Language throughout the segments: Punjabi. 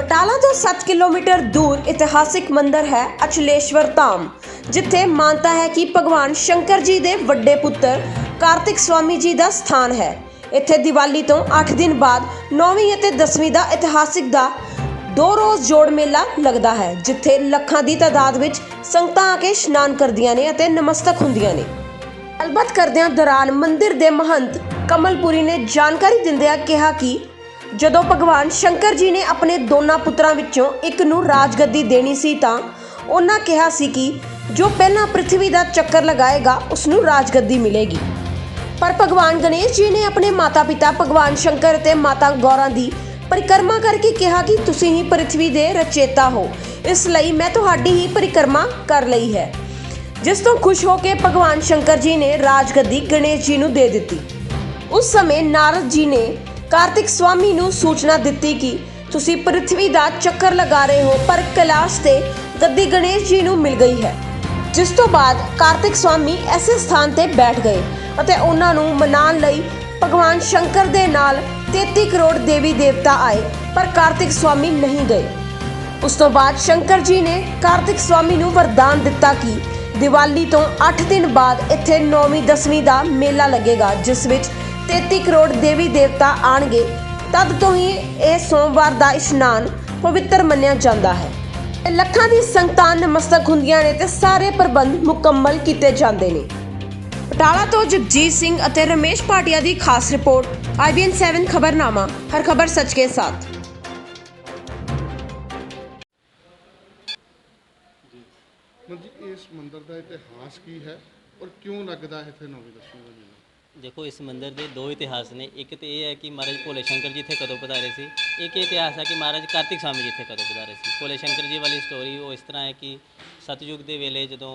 ਬਟਾਲਾ ਤੋਂ 7 ਕਿਲੋਮੀਟਰ ਦੂਰ ਇਤਿਹਾਸਿਕ ਮੰਦਿਰ ਹੈ ਅਚਲੇਸ਼ਵਰ ਧਾਮ, ਜਿੱਥੇ ਮਾਨਤਾ ਹੈ ਕਿ ਭਗਵਾਨ ਸ਼ੰਕਰ ਜੀ ਦੇ ਵੱਡੇ ਪੁੱਤਰ ਕਾਰਤਿਕ ਸਵਾਮੀ ਜੀ ਦਾ ਸਥਾਨ ਹੈ। ਇੱਥੇ ਦੀਵਾਲੀ ਤੋਂ 8 ਦਿਨ ਬਾਅਦ 9ਵੀਂ ਅਤੇ 10ਵੀਂ ਦਾ ਇਤਿਹਾਸਿਕ ਦਾ 2 ਰੋਜ਼ ਜੋੜ ਮੇਲਾ ਲੱਗਦਾ ਹੈ, ਜਿੱਥੇ ਲੱਖਾਂ ਦੀ ਤਾਦਾਦ ਵਿੱਚ ਸੰਗਤਾਂ ਆ ਕੇ ਇਸ਼ਨਾਨ ਕਰਦੀਆਂ ਨੇ ਅਤੇ ਨਮਸਤਕ ਹੁੰਦੀਆਂ ਨੇ। ਗੱਲਬਾਤ ਕਰਦਿਆਂ ਦੌਰਾਨ ਮੰਦਿਰ ਦੇ ਮਹੰਤ ਕਮਲਪੁਰੀ ਨੇ ਜਾਣਕਾਰੀ ਦਿੰਦਿਆਂ ਕਿਹਾ ਕਿ ਜਦੋਂ ਭਗਵਾਨ ਸ਼ੰਕਰ ਜੀ ਨੇ ਆਪਣੇ ਦੋਨਾਂ ਪੁੱਤਰਾਂ ਵਿੱਚੋਂ ਇੱਕ ਨੂੰ ਰਾਜਗੱਦੀ ਦੇਣੀ ਸੀ ਤਾਂ ਉਹਨਾਂ ਕਿਹਾ ਸੀ ਕਿ ਜੋ ਪਹਿਲਾਂ ਪ੍ਰਿਥਵੀ ਦਾ ਚੱਕਰ ਲਗਾਏਗਾ ਉਸ ਨੂੰ ਰਾਜਗੱਦੀ ਮਿਲੇਗੀ। ਪਰ ਭਗਵਾਨ ਗਣੇਸ਼ ਜੀ ਨੇ ਆਪਣੇ ਮਾਤਾ-ਪਿਤਾ ਭਗਵਾਨ ਸ਼ੰਕਰ ਅਤੇ ਮਾਤਾ ਗੌਰਾ ਦੀ ਪਰਿਕਰਮਾ ਕਰਕੇ ਕਿਹਾ ਕਿ ਤੁਸੀਂ ਹੀ ਪ੍ਰਿਥਵੀ ਦੇ ਰਚੇਤਾ ਹੋ, ਇਸ ਲਈ ਮੈਂ ਤੁਹਾਡੀ ਹੀ ਪਰਿਕਰਮਾ ਕਰ ਲਈ ਹੈ। ਜਿਸ ਤੋਂ ਖੁਸ਼ ਹੋ ਕੇ ਭਗਵਾਨ ਸ਼ੰਕਰ ਜੀ ਨੇ ਰਾਜਗੱਦੀ ਗਣੇਸ਼ ਜੀ ਨੂੰ ਦੇ ਦਿੱਤੀ। ਉਸ ਸਮੇਂ ਨਾਰਦ ਜੀ ਨੇ ਕਾਰਤਿਕ ਸਵਾਮੀ ਨੂੰ ਸੂਚਨਾ ਦਿੱਤੀ ਕਿ ਤੁਸੀਂ ਪ੍ਰਿਥਵੀ ਦਾ ਚੱਕਰ ਲਗਾ ਰਹੇ ਹੋ, ਪਰ ਕੈਲਾਸ਼ ਤੇ ਗੱਦੀ ਗਣੇਸ਼ ਜੀ ਨੂੰ ਮਿਲ ਗਈ ਹੈ। ਜਿਸ ਤੋਂ ਬਾਅਦ ਕਾਰਤਿਕ ਸਵਾਮੀ ਐਸੇ ਸਥਾਨ ਤੇ ਬੈਠ ਗਏ ਅਤੇ ਉਹਨਾਂ ਨੂੰ ਮਨਾਉਣ ਲਈ ਭਗਵਾਨ ਸ਼ੰਕਰ ਦੇ ਨਾਲ 33 ਕਰੋੜ ਦੇਵੀ ਦੇਵਤਾ ਆਏ, ਪਰ ਕਾਰਤਿਕ ਸਵਾਮੀ ਨਹੀਂ ਗਏ। ਉਸ ਤੋਂ ਬਾਅਦ ਸ਼ੰਕਰ ਜੀ ਨੇ ਕਾਰਤਿਕ ਸਵਾਮੀ ਨੂੰ ਵਰਦਾਨ ਦਿੱਤਾ ਕਿ ਦੀਵਾਲੀ ਤੋਂ 8 ਦਿਨ ਬਾਅਦ ਇੱਥੇ 9ਵੀਂ 10ਵੀਂ ਦਾ ਮੇਲਾ ਲੱਗੇਗਾ, ਜਿਸ ਵਿੱਚ 33 ਕਰੋੜ ਦੇਵੀ ਦੇਵਤਾ ਆਣਗੇ। ਤਦ ਤੋਂ ਹੀ ਇਹ ਸੋਮਵਾਰ ਦਾ ਇਸ਼ਨਾਨ ਪਵਿੱਤਰ ਮੰਨਿਆ ਜਾਂਦਾ ਹੈ। ਲੱਖਾਂ ਦੀ ਸੰਗਤਾਂ ਨਮਸਤਕ ਹੁੰਦੀਆਂ ਨੇ ਤੇ ਸਾਰੇ ਪ੍ਰਬੰਧ ਮੁਕੰਮਲ ਕੀਤੇ ਜਾਂਦੇ ਨੇ। ਬਟਾਲਾ ਤੋਂ ਜਗਜੀਤ ਸਿੰਘ ਅਤੇ ਰਮੇਸ਼ ਭਾਟੀਆ ਦੀ ਖਾਸ ਰਿਪੋर्ट, IBN 7 खबरनामा, हर खबर सच के साथ। जी, इस मंदिर का इतिहास की है और क्यों लगता है इतने 9वीं 10वीं का मेला? देखो, इस मंदिर के 2 इतिहास ने। एक तो यह है कि महाराज भोले शंकर जी इतने कदों पधारे थे। एक इतिहास है कि महाराज कार्तिक स्वामी जी इतने कदों पधारे थे। भोले शंकर जी वाली स्टोरी वो इस तरह है कि सतयुग के वेले जो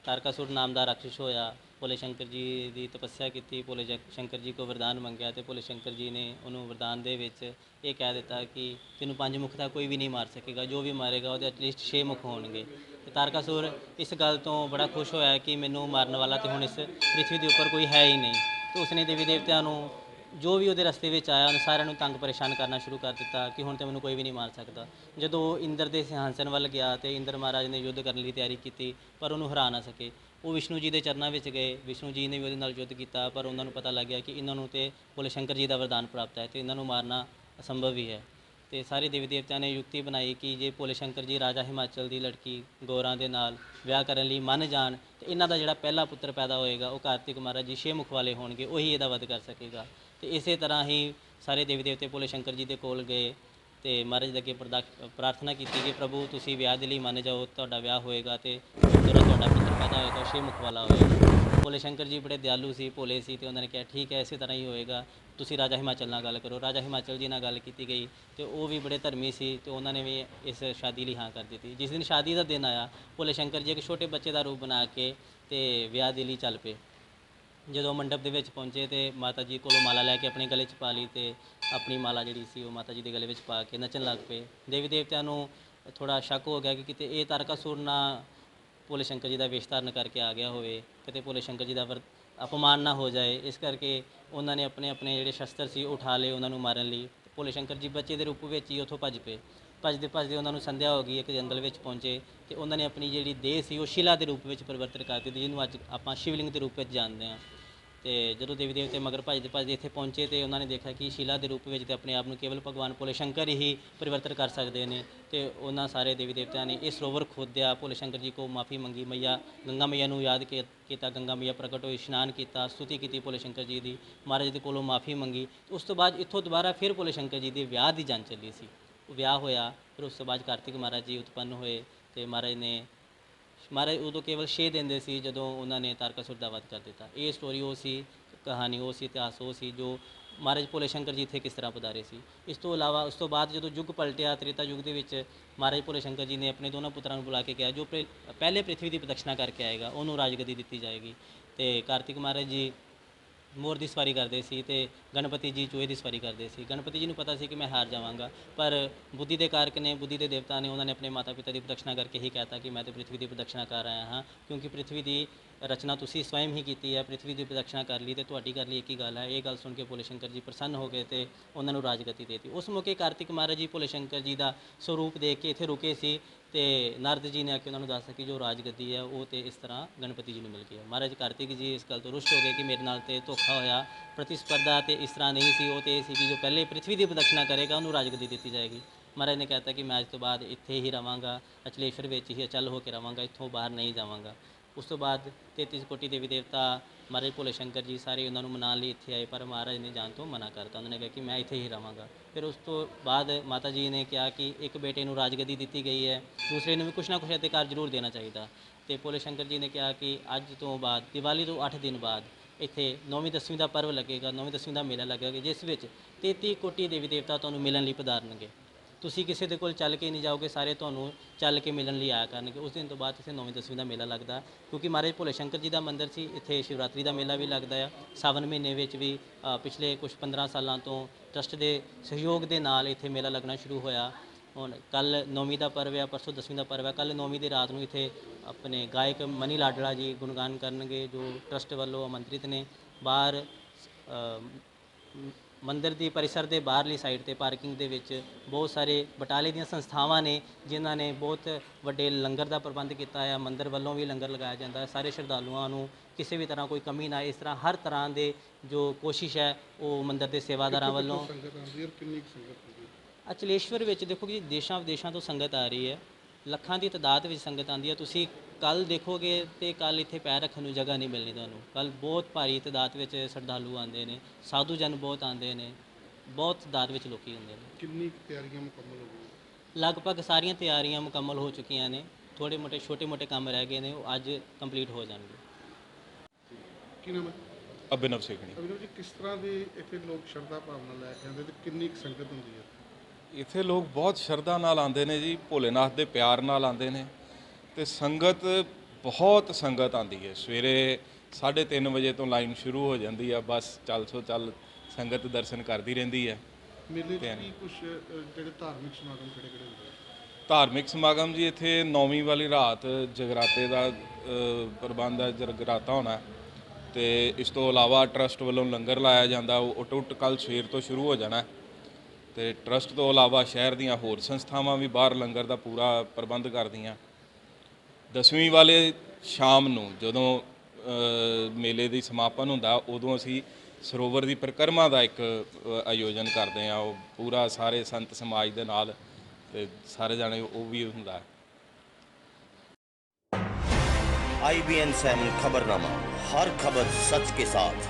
तारकासुर नाम का राक्षस होया, भोले शंकर जी की तपस्या की, भोले शंकर जी को वरदान मंगया तो भोले शंकर जी ने उन्होंने वरदान दे विच ये कह दिता कि तेनों 5 मुख का कोई भी नहीं मार सकेगा, जो भी मारेगा वो एटलीस्ट 6 मुख होणगे। तारकासुर इस गल तो बड़ा खुश होया कि मैनू मारन वाला तो हुण इस पृथ्वी के उपर कोई है ही नहीं। तो उसने देवी देवतियां जो भी वो रस्ते में आया उन्हें सारिਆਂ ਨੂੰ तंग परेशान करना शुरू कर दिता कि हुण तो मैनू कोई भी नहीं मार सकता। जो इंद्र के सिंहासन वाल गया तो इंद्र महाराज ने युद्ध करने की तैयारी की, पर उन्होंने हरा ना सके। वो विष्णु जी के चरणों में गए, विष्णु जी ने भी वो युद्ध किया, पर उन्होंने पता लग गया कि इन्होंने तो भोले शंकर जी का वरदान प्राप्त है तो इन्होंने मारना असंभव ही है। तो सारे देवी देवतियों ने युक्ति बनाई कि जे भोले शंकर जी राजा हिमाचल की लड़की गौरा के नाल विआह करने लई मन जान तो इन्हों का जोड़ा पहला पुत्र पैदा होएगा वो कार्तिक महाराज जी 6 मुख वाले होणगे, वही इहदा वध कर सकेगा। तो इस तरह ही सारे देवी देवते भोले शंकर जी के कोल गए तो महाराज के अगे प्रार्थना की कि प्रभु तुसीं विआह दे लई मन जाओ, तुहाडा विआह होएगा तो जो तुहाडा पुत्र पैदा होएगा 6 मुख वाला होएगा। भोले शंकर जी बड़े दयालु सी, भोले सी, तो उन्होंने कहा ठीक है इस तरह ही होएगा, तुसीं राजा हिमाचल नाल गल करो। राजा हिमाचल जी नाल गल की गई तो वो भी बड़े धर्मी सी, तो उन्होंने भी इस शादी लई हाँ कर दी। जिस दिन शादी का दिन आया भोले शंकर जी एक छोटे बच्चे का रूप बना के तो विआह दे लई चल पे। जो मंडप के पहुँचे तो माता जी को माला लैके अपने गले च पा ली, तो अपनी माला जी सी वो माता जी के गले में पा के नचन लग पे। देवी देवतियों थोड़ा शक हो गया कि किते ये तारकासुर ना भोले शंकर जी का वेश धारण करके आ गया होवे, किते भोले शंकर जी का अपमान ना हो जाए। इस करके उन्होंने अपने अपने जोड़े शस्त्र से उठा ले उन्होंने मारन ली। भोले शंकर जी बच्चे के रूप में ही उतों भज पे। भजते भजते उन्होंने संध्या हो गई, एक जंगल में पहुँचे तो उन्होंने अपनी जी देह से वो शिला के रूप में परिवर्तित कर दी, जिन्होंने अज आप शिवलिंग के रूप में जानते हैं। तो जो देवी देवते मगर भजते भजते इतने पहुँचे तो उन्होंने देखा कि शिला के रूप में अपने आप में केवल भगवान भोले शंकर ही परिवर्तित कर सकते हैं। तो उन्होंने सारे देवी देवतियों ने इस सरोवर खोदया, भोले शंकर जी को माफ़ी मंगी, मैया गंगा मैया को याद किया, गंगा मैया प्रकट हो स्नान किया, स्तुति की भोले शंकर जी की, महाराज के कोलों माफ़ी मंगी। तो उस तो बाद इतों दोबारा फिर भोले शंकर जी के विआह की जंग चली सी। विआह होया, फिर उस तो बाद कार्तिक महाराज जी उत्पन्न होए तो महाराज उदों केवल 6 दिन दे सी जदों उन्होंने तारकासुर का वध कर दिता। ये स्टोरी वो सी, कहानी वो सी, इतिहास वो सी जो महाराज भोले शंकर जी इत्थे किस तरह पधारे सी। इस तो इलावा उस तो बाद जो युग पलटिया त्रेता युग के विच महाराज भोले शंकर जी ने अपने दोनों पुत्रां नूं बुला के कहा जो पहले पृथ्वी की प्रदक्षिणा करके आएगा उन्होंने राजगद्दी दी जाएगी। तो कार्तिक महाराज जी मोर की सवारी करते सी ते गणपति जी चूहे की सवारी करते सी। गणपति जी को पता सी कि मैं हार जावांगा, पर बुद्धि के कारक ने, बुद्धि के देवता ने, उन्होंने अपने माता पिता की प्रदक्षिणा करके ही कहता कि मैं तो पृथ्वी की प्रदक्षिणा कर रहा हाँ, क्योंकि पृथ्वी की ਰਚਨਾ ਤੁਸੀਂ ਸਵੈਮ ਹੀ ਕੀਤੀ ਹੈ, ਪ੍ਰਿਥਵੀ ਦੀ ਪ੍ਰਦਕਸ਼ਨਾ ਕਰ ਲਈ ਤੇ ਤੁਹਾਡੀ ਕਰ ਲਈ ਇੱਕ ਹੀ ਗੱਲ ਹੈ। ਇਹ ਗੱਲ ਸੁਣ ਕੇ ਭੋਲੇ ਸ਼ੰਕਰ ਜੀ ਪ੍ਰਸੰਨ ਹੋ ਗਏ ਤੇ ਉਹਨਾਂ ਨੂੰ ਰਾਜਗਤੀ ਦੇਤੀ। ਉਸ ਮੌਕੇ ਕਾਰਤਿਕ ਮਹਾਰਾਜ ਜੀ ਭੋਲੇ ਸ਼ੰਕਰ ਜੀ ਦਾ ਸਰੂਪ ਦੇਖ ਕੇ ਇੱਥੇ ਰੁਕੇ ਸੀ ਤੇ ਨਾਰਦ ਜੀ ਨੇ ਆ ਕੇ ਉਹਨਾਂ ਨੂੰ ਦੱਸਿਆ ਕਿ ਜੋ ਰਾਜਗਤੀ ਹੈ ਉਹ ਤੇ ਇਸ ਤਰ੍ਹਾਂ ਗਣਪਤੀ ਜੀ ਨੂੰ ਮਿਲ ਗਈ ਹੈ। ਮਹਾਰਾਜ ਕਾਰਤਿਕ ਜੀ ਇਸ ਗੱਲ ਤੋਂ ਰੁਸ਼ਟ ਹੋ ਗਏ ਕਿ ਮੇਰੇ ਨਾਲ ਤੇ ਧੋਖਾ ਹੋਇਆ, ਪ੍ਰਤੀਸਪਰਧਾ ਤੇ ਇਸ ਤਰ੍ਹਾਂ ਨਹੀਂ ਸੀ। ਉਹ ਤੇ ਇਹ ਸੀ ਕਿ ਜੋ ਪਹਿਲੇ ਪ੍ਰਿਥਵੀ ਦੀ ਪ੍ਰਦਕਸ਼ਨਾ ਕਰੇਗਾ ਉਹਨੂੰ ਰਾਜਗਤੀ ਦਿੱਤੀ ਜਾਏਗੀ। ਮਹਾਰਾਜ ਨੇ ਕਹਿਤਾ ਕਿ ਮੈਂ ਅੱਜ ਤੋਂ ਬਾਅਦ ਇੱਥੇ ਹੀ ਰਵਾਂਗਾ, ਅਚਲੇਸ਼ਵਰ ਵਿੱਚ ਹੀ ਅਚਲ ਹੋ ਕੇ ਰਵਾਂਗਾ, ਇੱਥੋਂ ਬਾਹਰ ਨਹੀਂ ਜਾਵਾਂਗਾ। ਉਸ ਤੋਂ ਬਾਅਦ 33 ਕੋਟੀ ਦੇਵੀ ਦੇਵਤਾ ਮਹਾਰਾਜ ਭੋਲੇ ਸ਼ੰਕਰ ਜੀ ਸਾਰੇ ਉਹਨਾਂ ਨੂੰ ਮਨਾਉਣ ਲਈ ਇੱਥੇ ਆਏ, ਪਰ ਮਹਾਰਾਜ ਨੇ ਜਾਣ ਤੋਂ ਮਨਾ ਕਰਤਾ। ਉਹਨਾਂ ਨੇ ਕਿਹਾ ਕਿ ਮੈਂ ਇੱਥੇ ਹੀ ਰਵਾਂਗਾ। ਫਿਰ ਉਸ ਤੋਂ ਬਾਅਦ ਮਾਤਾ ਜੀ ਨੇ ਕਿਹਾ ਕਿ ਇੱਕ ਬੇਟੇ ਨੂੰ ਰਾਜਗੱਦੀ ਦਿੱਤੀ ਗਈ ਹੈ, ਦੂਸਰੇ ਨੂੰ ਵੀ ਕੁਛ ਨਾ ਕੁਛ ਅਧਿਕਾਰ ਜ਼ਰੂਰ ਦੇਣਾ ਚਾਹੀਦਾ। ਤੇ ਭੋਲੇ ਸ਼ੰਕਰ ਜੀ ਨੇ ਕਿਹਾ ਕਿ ਅੱਜ ਤੋਂ ਬਾਅਦ ਦੀਵਾਲੀ ਤੋਂ 8 ਦਿਨ ਬਾਅਦ ਇੱਥੇ 9ਵੀਂ 10ਵੀਂ ਦਾ ਪਰਵ ਲੱਗੇਗਾ, 9ਵੀਂ 10ਵੀਂ ਦਾ ਮੇਲਾ ਲੱਗੇਗਾ, ਜਿਸ ਵਿੱਚ 33 ਕੋਟੀ ਦੇਵੀ ਦੇਵਤਾ ਤੁਹਾਨੂੰ ਮਿਲਣ ਲਈ ਪਧਾਰਨਗੇ। ਤੁਸੀਂ ਕਿਸੇ ਦੇ ਕੋਲ ਚੱਲ ਕੇ ਨਹੀਂ ਜਾਓਗੇ, ਸਾਰੇ ਤੁਹਾਨੂੰ ਚੱਲ ਕੇ ਮਿਲਣ ਲਈ ਆਇਆ ਕਰਨਗੇ। ਉਸ ਦਿਨ ਤੋਂ ਬਾਅਦ ਇੱਥੇ 9ਵੀਂ 10ਵੀਂ ਦਾ ਮੇਲਾ ਲੱਗਦਾ, ਕਿਉਂਕਿ ਮਹਾਰਾਜ ਭੋਲੇ ਸ਼ੰਕਰ ਜੀ ਦਾ ਮੰਦਿਰ ਸੀ। ਇੱਥੇ ਸ਼ਿਵਰਾਤਰੀ ਦਾ ਮੇਲਾ ਵੀ ਲੱਗਦਾ ਆ। ਸਾਵਨ ਮਹੀਨੇ ਵਿੱਚ ਵੀ ਪਿਛਲੇ ਕੁਝ 15 ਸਾਲਾਂ ਤੋਂ ਟਰਸਟ ਦੇ ਸਹਿਯੋਗ ਦੇ ਨਾਲ ਇੱਥੇ ਮੇਲਾ ਲੱਗਣਾ ਸ਼ੁਰੂ ਹੋਇਆ। ਹੁਣ ਕੱਲ੍ਹ 9ਵੀਂ ਦਾ ਪਰਵ ਹੈ, ਪਰਸੋਂ 10ਵੀਂ ਦਾ ਪਰਵ ਹੈ। ਕੱਲ੍ਹ 9ਵੀਂ ਦੀ ਰਾਤ ਨੂੰ ਇੱਥੇ ਆਪਣੇ ਗਾਇਕ ਮਨੀ ਲਾਡਲਾ ਜੀ ਗੁਣਗਾਨ ਕਰਨਗੇ, ਜੋ ਟਰਸਟ ਵੱਲੋਂ ਆਮੰਤਰਿਤ ਨੇ। ਬਾਹਰ ਮੰਦਿਰ ਦੀ ਪਰਿਸਰ ਦੇ ਬਾਹਰਲੀ ਸਾਈਡ ਤੇ ਪਾਰਕਿੰਗ ਦੇ ਵਿੱਚ ਬਹੁਤ ਸਾਰੇ ਬਟਾਲੇ ਦੀਆਂ ਸੰਸਥਾਵਾਂ ਨੇ, ਜਿਨ੍ਹਾਂ ਨੇ ਬਹੁਤ ਵੱਡੇ ਲੰਗਰ ਦਾ ਪ੍ਰਬੰਧ ਕੀਤਾ ਹੈ। ਮੰਦਿਰ ਵੱਲੋਂ ਵੀ ਲੰਗਰ ਲਗਾਇਆ ਜਾਂਦਾ ਹੈ। ਸਾਰੇ ਸ਼ਰਧਾਲੂਆਂ ਨੂੰ ਕਿਸੇ ਵੀ ਤਰ੍ਹਾਂ ਕੋਈ ਕਮੀ ਨਾ ਆਏ, ਇਸ ਤਰ੍ਹਾਂ ਹਰ ਤਰ੍ਹਾਂ ਦੇ ਜੋ ਕੋਸ਼ਿਸ਼ ਹੈ ਉਹ ਮੰਦਿਰ ਦੇ ਸੇਵਾਦਾਰਾਂ ਵੱਲੋਂ। ਸੰਗਤ ਆਉਂਦੀ ਹੈ, ਕਿੰਨੀ ਕੁ ਸੰਗਤ ਹੁੰਦੀ ਹੈ? ਅਚਲੇਸ਼ਵਰ ਵਿੱਚ ਦੇਖੋ ਕਿ ਦੇਸ਼ਾਂ ਵਿਦੇਸ਼ਾਂ ਤੋਂ ਸੰਗਤ ਆ ਰਹੀ ਹੈ, ਲੱਖਾਂ ਦੀ ਤਾਦਾਦ ਵਿੱਚ ਸੰਗਤ ਆਉਂਦੀ ਹੈ। ਤੁਸੀਂ ਕੱਲ੍ਹ ਦੇਖੋਗੇ ਤੇ ਕੱਲ੍ਹ ਇੱਥੇ ਪੈਰ ਰੱਖਣ ਨੂੰ ਜਗ੍ਹਾ ਨਹੀਂ ਮਿਲਣੀ ਤੁਹਾਨੂੰ। ਕੱਲ੍ਹ ਬਹੁਤ ਭਾਰੀ ਤਾਦਾਦ ਵਿੱਚ ਸ਼ਰਧਾਲੂ ਆਉਂਦੇ ਨੇ, ਸਾਧੂ ਜਨ ਬਹੁਤ ਆਉਂਦੇ ਨੇ, ਬਹੁਤ ਤਾਦਾਦ ਵਿੱਚ ਲੋਕੀ ਹੁੰਦੇ ਨੇ। ਕਿੰਨੀ ਕੁ ਤਿਆਰੀਆਂ ਮੁਕੰਮਲ ਹੋ ਗਈਆਂ? ਲਗਭਗ ਸਾਰੀਆਂ ਤਿਆਰੀਆਂ ਮੁਕੰਮਲ ਹੋ ਚੁੱਕੀਆਂ ਨੇ। ਥੋੜ੍ਹੇ ਮੋਟੇ ਛੋਟੇ ਮੋਟੇ ਕੰਮ ਰਹਿ ਗਏ ਨੇ, ਉਹ ਅੱਜ ਕੰਪਲੀਟ ਹੋ ਜਾਣਗੇ। ਕੀ ਨਾਮ ਹੈ? ਅਭਿਨਵ ਸੇਖਣੀ। ਅਭਿਨਵ ਜੀ, ਕਿਸ ਤਰ੍ਹਾਂ ਦੇ ਇੱਥੇ ਲੋਕ ਸ਼ਰਧਾ ਭਾਵਨਾ ਲੈ ਕੇ ਆਉਂਦੇ ਤੇ ਕਿੰਨੀ ਕੁ ਸੰਗਤ ਹੁੰਦੀ ਹੈ? ਇੱਥੇ ਲੋਕ ਬਹੁਤ ਸ਼ਰਧਾ ਨਾਲ ਆਉਂਦੇ ਨੇ ਜੀ, ਭੋਲੇਨਾਥ ਦੇ ਪਿਆਰ ਨਾਲ ਆਉਂਦੇ ਨੇ ਤੇ ਸੰਗਤ ਬਹੁਤ ਸੰਗਤ ਆਉਂਦੀ ਹੈ। ਸਵੇਰੇ 3:30 ਵਜੇ ਤੋਂ ਲਾਈਨ ਸ਼ੁਰੂ ਹੋ ਜਾਂਦੀ ਆ, ਬਸ ਚੱਲ ਸੰਗਤ ਦਰਸ਼ਨ ਕਰਦੀ ਰਹਿੰਦੀ ਹੈ। ਮੇਲੇ 'ਚ ਕੀ ਕੁਛ ਜਿਹੜੇ ਧਾਰਮਿਕ ਸਮਾਗਮ ਕਿਹੜੇ ਕਿਹੜੇ ਹੁੰਦੇ ਆ? ਧਾਰਮਿਕ ਸਮਾਗਮ ਜੀ ਇੱਥੇ 9ਵੀਂ ਵਾਲੀ ਰਾਤ ਜਗਰਾਤੇ ਦਾ ਪ੍ਰਬੰਧ ਹੈ, ਜਗਰਾਤਾ ਹੋਣਾ। ਤੇ ਇਸ ਤੋਂ ਇਲਾਵਾ ਟਰਸਟ ਵੱਲੋਂ ਲੰਗਰ ਲਾਇਆ ਜਾਂਦਾ, ਉਹ ਟੁੱਟ ਕੱਲ੍ਹ ਸਵੇਰ ਤੋਂ ਸ਼ੁਰੂ ਹੋ ਜਾਣਾ। ਤੇ ਟਰਸਟ ਤੋਂ ਇਲਾਵਾ ਸ਼ਹਿਰ ਦੀਆਂ ਹੋਰ ਸੰਸਥਾਵਾਂ ਵੀ ਬਾਹਰ ਲੰਗਰ ਦਾ ਪੂਰਾ ਪ੍ਰਬੰਧ ਕਰਦੀਆਂ। 10ਵੀਂ ਵਾਲੇ ਸ਼ਾਮ ਨੂੰ ਜਦੋਂ ਮੇਲੇ ਦੀ ਸਮਾਪਨ ਹੁੰਦਾ, ਉਦੋਂ ਅਸੀਂ ਸਰੋਵਰ ਦੀ ਪਰਿਕਰਮਾ ਦਾ ਇੱਕ ਆਯੋਜਨ ਕਰਦੇ ਹਾਂ। ਉਹ ਪੂਰਾ ਸਾਰੇ ਸੰਤ ਸਮਾਜ ਦੇ ਨਾਲ ਤੇ ਸਾਰੇ ਜਾਣੇ ਉਹ ਵੀ ਹੁੰਦਾ। IBN 7 खबरनामा, हर खबर सच के साथ।